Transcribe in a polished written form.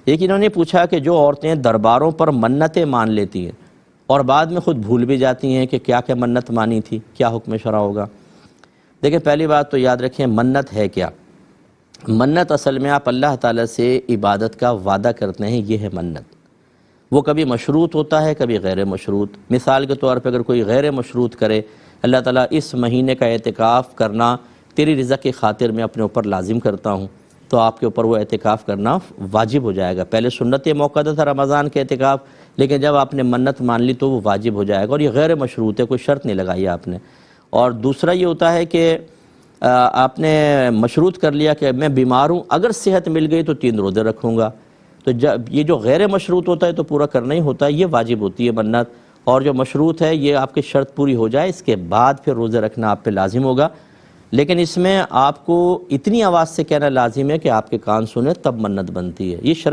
एक इन्होंने पूछा कि जो औरतें दरबारों पर मन्नतें मान लेती हैं और बाद में ख़ुद भूल भी जाती हैं कि क्या क्या मन्नत मानी थी, क्या हुक्म शरा होगा। देखिए, पहली बात तो याद रखें, मन्नत है क्या। मन्नत असल में आप अल्लाह ताला से इबादत का वादा करते हैं, ये है मन्नत। वो कभी मशरूत होता है, कभी गैर मशरूत। मिसाल के तौर पर अगर कोई गैर मशरूत करे, अल्लाह ताला इस महीने का एतिकाफ़ करना तेरी रिज़्क़ की खातिर मैं अपने ऊपर लाजिम करता हूँ, तो आपके ऊपर वो एतिकाफ़ करना वाजिब हो जाएगा। पहले सुन्नत मौक़ूदा था रमज़ान के एतिकाफ़, लेकिन जब आपने मन्नत मान ली तो वो वाजिब हो जाएगा, और ये गैर मशरूत है, कोई शर्त नहीं लगाई आपने। और दूसरा ये होता है कि आपने मशरूत कर लिया कि मैं बीमार हूँ, अगर सेहत मिल गई तो 3 रोज़े रखूँगा। तो जब ये जो गैर मशरूत होता है तो पूरा करना ही होता है, ये वाजिब होती है मन्नत। और जो मशरूत है ये आपकी शर्त पूरी हो जाए, इसके बाद फिर रोज़े रखना आप पे लाजिम होगा। लेकिन इसमें आपको इतनी आवाज़ से कहना लाजिम है कि आपके कान सुने, तब मन्नत बनती है। ये शरई